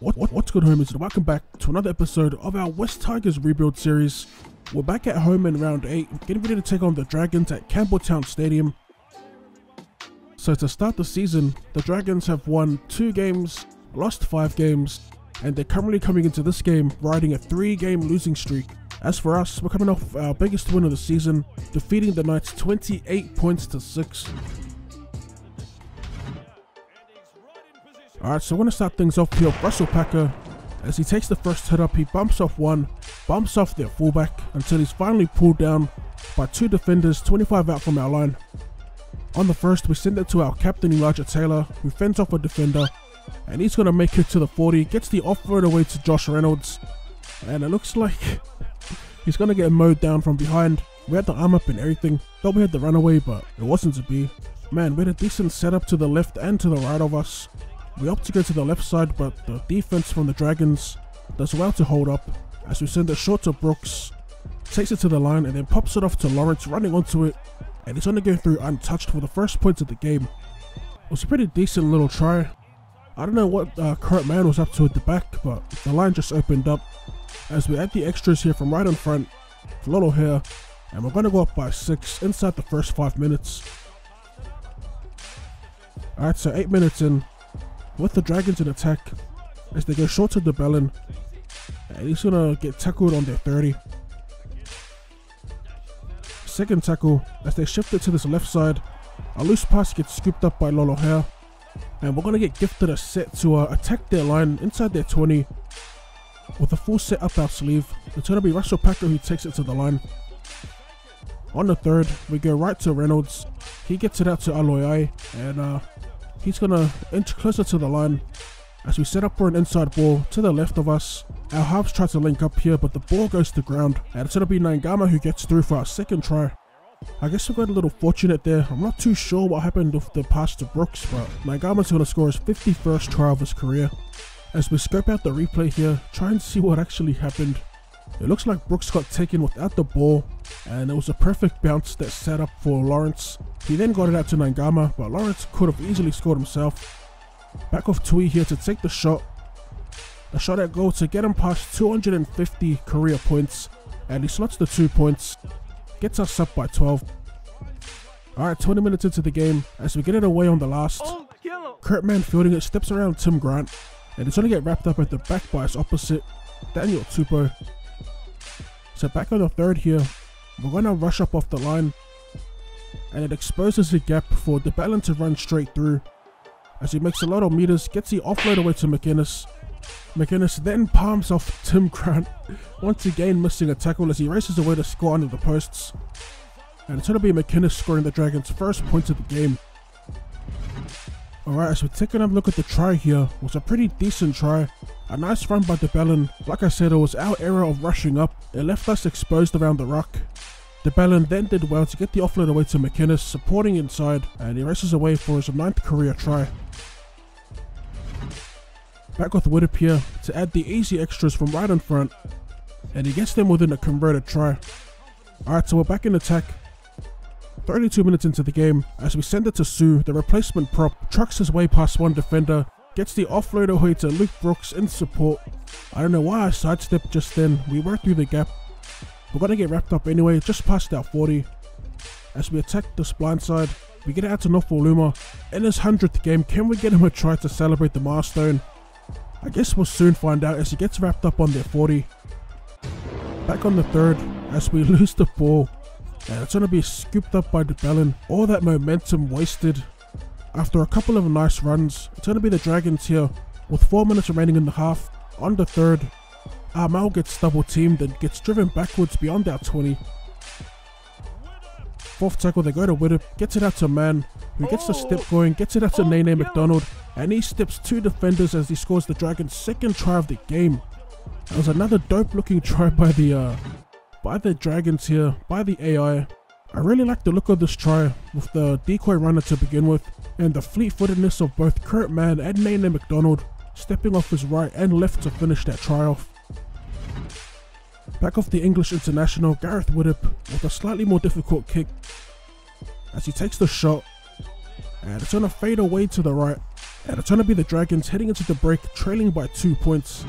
What's good, homies, and welcome back to another episode of our West Tigers rebuild series. We're back at home in round 8, getting ready to take on the Dragons at Campbelltown Stadium. So to start the season, the Dragons have won 2 games, lost 5 games, and they're currently coming into this game riding a 3-game losing streak. As for us, we're coming off our biggest win of the season, defeating the Knights 28 points to 6. Alright, so I want to start things off here with Russell Packer. As he takes the first hit up, he bumps off one, bumps off their fullback, until he's finally pulled down by 2 defenders, 25 out from our line. On the first, we send it to our captain Elijah Taylor, who fends off a defender, and he's going to make it to the 40, gets the off-road away to Josh Reynolds, and it looks like he's going to get mowed down from behind. We had the arm up and everything, thought we had the runaway, but it wasn't to be. Man, we had a decent setup to the left and to the right of us. We opt to go to the left side, but the defense from the Dragons does well to hold up, as we send it short to Brooks, takes it to the line and then pops it off to Lawrence, running onto it, and he's going to go through untouched for the first points of the game. It was a pretty decent little try. I don't know what Kurt Mann was up to at the back, but the line just opened up, as we add the extras here from right in front, little here, and we're going to go up by 6 inside the first 5 minutes. Alright, so 8 minutes in, with the Dragons in attack, as they go short to DeBellin, and he's gonna get tackled on their 30. Second tackle, as they shift it to this left side, a loose pass gets scooped up by Lolo Hare, and we're gonna get gifted a set to attack their line inside their 20, with a full set up our sleeve. It's gonna be Russell Packer who takes it to the line. On the third, we go right to Reynolds, he gets it out to Aloiai, and he's gonna inch closer to the line as we set up for an inside ball to the left of us. Our halves try to link up here, but the ball goes to ground, and it's gonna be Naingama who gets through for our second try. I guess we got a little fortunate there. I'm not too sure what happened with the pass to Brooks, but Naingama's gonna score his 51st try of his career. As we scope out the replay here, try and see what actually happened. It looks like Brooks got taken without the ball, and it was a perfect bounce that set up for Lawrence. He then got it out to Naingama, but Lawrence could have easily scored himself. Back off S2E here to take the shot. A shot at goal to get him past 250 career points, and he slots the 2 points, gets us up by 12. Alright, 20 minutes into the game, as we get it away on the last. Kurt Mann fielding it, steps around Tim Grant, and it's going to get wrapped up at the back by his opposite, Daniel Tupou. So back on the third here, we're going to rush up off the line, and it exposes a gap for DeBellin to run straight through, as he makes a lot of meters, gets the offload away to McInnes. McInnes then palms off Tim Grant, once again missing a tackle as he races away to score under the posts. And it's going to be McInnes scoring the Dragons' first points of the game. Alright, as we take another look at the try here, it was a pretty decent try. A nice run by DeBellin. Like I said, it was our error of rushing up. It left us exposed around the ruck. DeBellin then did well to get the offload away to McInnes, supporting inside, and he races away for his 9th career try. Back with Widdop here to add the easy extras from right in front, and he gets them within a converted try. Alright, so we're back in attack. 32 minutes into the game, as we send it to Sue, the replacement prop, trucks his way past one defender, gets the offload away to Luke Brooks in support. I don't know why I sidestepped just then, we were through the gap. We're gonna get wrapped up anyway, just past our 40. As we attack this blind side, we get it out to Nofaluma. In his 100th game, can we get him a try to celebrate the milestone? I guess we'll soon find out as he gets wrapped up on their 40. Back on the third, as we lose the ball, and it's gonna be scooped up by DeBellin. All that momentum wasted. After a couple of nice runs, it's gonna be the Dragons here, with 4 minutes remaining in the half. On the third, Mal gets double teamed and gets driven backwards beyond our 20. Fourth tackle, they go to Widdop, gets it out to Mann, who gets the step going, gets it out to Nene McDonald, and he steps 2 defenders as he scores the Dragons' 2nd try of the game. That was another dope looking try by the Dragons here, by the AI. I really like the look of this try, with the decoy runner to begin with, and the fleet-footedness of both Kurt Mann and Nene McDonald, stepping off his right and left to finish that try off. Back off the English international, Gareth Widdop, with a slightly more difficult kick, as he takes the shot, and it's going to fade away to the right, And it's going to be the Dragons heading into the break, trailing by 2 points.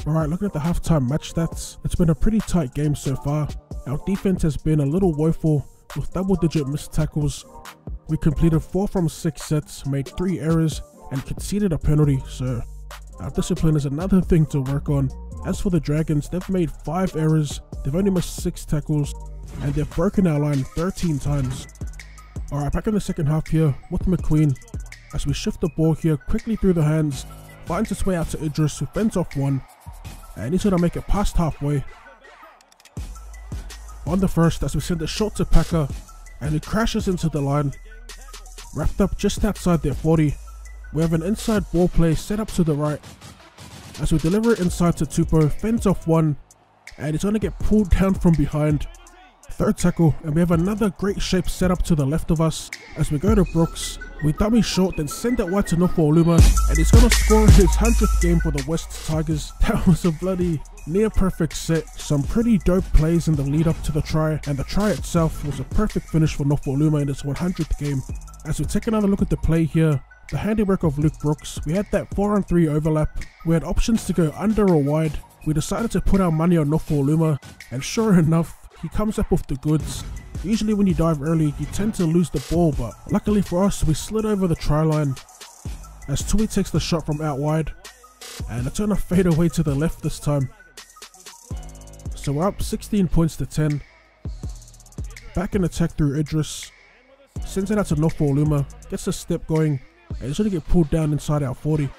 Alright, looking at the halftime match stats, it's been a pretty tight game so far. Our defense has been a little woeful with double-digit missed tackles. We completed 4 from 6 sets, made 3 errors, and conceded a penalty, so our discipline is another thing to work on. As for the Dragons, they've made 5 errors, they've only missed 6 tackles, and they've broken our line 13 times. Alright, back in the second half here with McQueen, as we shift the ball here quickly through the hands, finds its way out to Idris, who fends off one, and he's going to make it past halfway. On the first, as we send it short to Packer, and he crashes into the line. Wrapped up just outside their 40, we have an inside ball play set up to the right. As we deliver it inside to Tupou, fends off one, and he's going to get pulled down from behind. Third tackle, and we have another great shape set up to the left of us. As we go to Brooks, we dummy short, then send it wide to Nofo-Oluma, and he's going to score his 100th game for the West Tigers. That was a bloody near perfect set. Some pretty dope plays in the lead up to the try, and the try itself was a perfect finish for Nofo-Oluma in his 100th game. As we take another look at the play here, the handiwork of Luke Brooks, we had that 4-on-3 overlap. We had options to go under or wide. We decided to put our money on Nofo-Oluma, and sure enough, he comes up with the goods. Usually when you dive early, you tend to lose the ball, but luckily for us, we slid over the try line as Tui takes the shot from out wide, and it's going to fade away to the left this time. So we're up 16 points to 10. Back in attack through Idris, sends it out to Nofo-Oluma, gets a step going, and he's going to get pulled down inside our 40.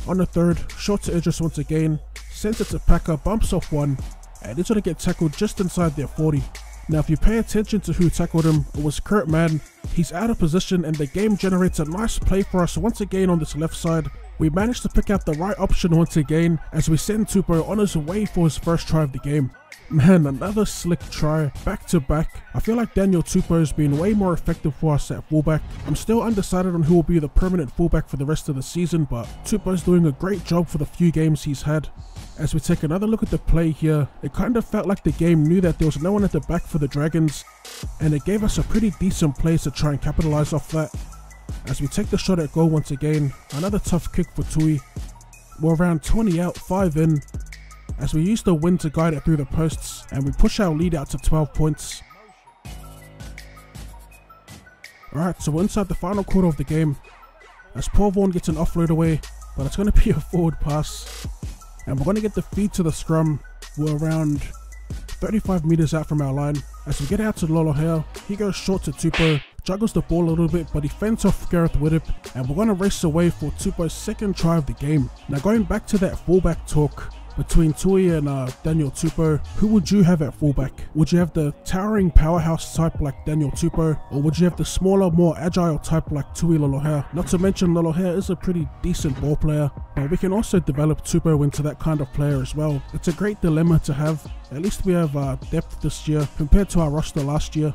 On the third, short to Idris once again, sends it to Packer, bumps off one, and he's going to get tackled just inside their 40. Now if you pay attention to who tackled him, it was Kurt Madden. He's out of position and the game generates a nice play for us once again on this left side. We managed to pick out the right option once again as we send Tupou on his way for his first try of the game. Man, another slick try, back to back. I feel like Daniel Tupou has been way more effective for us at fullback. I'm still undecided on who will be the permanent fullback for the rest of the season, but Tupou's doing a great job for the few games he's had. As we take another look at the play here, it kind of felt like the game knew that there was no one at the back for the Dragons, and it gave us a pretty decent play to try and capitalize off that. As we take the shot at goal once again, another tough kick for Tui. We're around 20 out, 5 in, as we use the wind to guide it through the posts, and we push our lead out to 12 points. Alright, so we're inside the final quarter of the game, as Paul Vaughan gets an offload away, but it's going to be a forward pass. And we're going to get the feed to the scrum. We're around 35 meters out from our line. As we get out to Lolohea, he goes short to Tupou, juggles the ball a little bit, but he fends off Gareth Widdop, and we're going to race away for Tupou's second try of the game. Now going back to that fullback talk between Tui and Daniel Tupou, who would you have at fullback? Would you have the towering powerhouse type like Daniel Tupou, or would you have the smaller, more agile type like Tui Lolohea? Not to mention Lolohea is a pretty decent ball player, but we can also develop Tupou into that kind of player as well. It's a great dilemma to have. At least we have depth this year compared to our roster last year.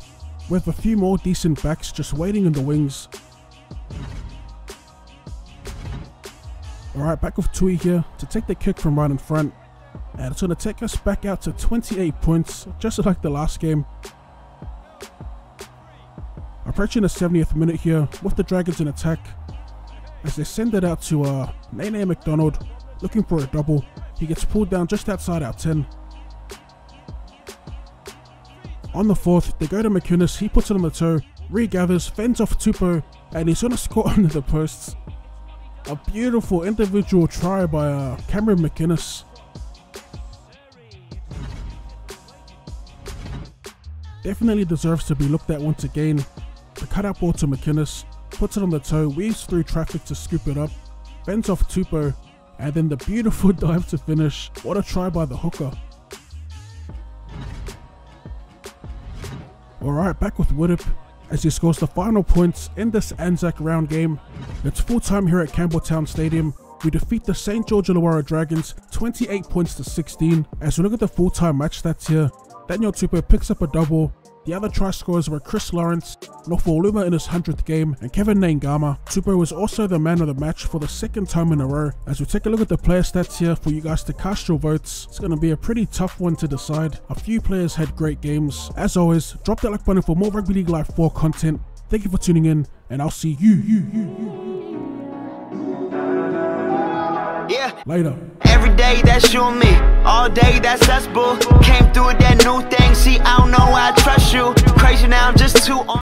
We have a few more decent backs just waiting in the wings. Alright, back with Tui here to take the kick from right in front, and it's going to take us back out to 28 points, just like the last game. Approaching the 70th minute here with the Dragons in attack, as they send it out to Nene McDonald, looking for a double. He gets pulled down just outside our 10. On the fourth, they go to McInnes, he puts it on the toe, regathers, fends off Tupou, and he's going to score under the posts. A beautiful individual try by Cameron McInnes. Definitely deserves to be looked at once again. The cutout ball to McInnes, puts it on the toe, weaves through traffic to scoop it up, fends off Tupou, and then the beautiful dive to finish. What a try by the hooker. Alright, back with Widdop as he scores the final points in this Anzac round game. It's full time here at Campbelltown Stadium. We defeat the St. George Illawarra Dragons 28 points to 16. As we look at the full time match stats here, Daniel Tupou picks up a double. The other try scorers were Chris Lawrence, Nofo-Oluma in his 100th game, and Kevin Nangama. Tupou was also the man of the match for the second time in a row. As we take a look at the player stats here for you guys to cast your votes, it's going to be a pretty tough one to decide. A few players had great games. As always, drop that like button for more Rugby League Live 4 content. Thank you for tuning in, and I'll see you later. Every day that's you and me, all day that's us, boo. Came through with that new thing, see I don't know why I trust you. Crazy now, I'm just too on.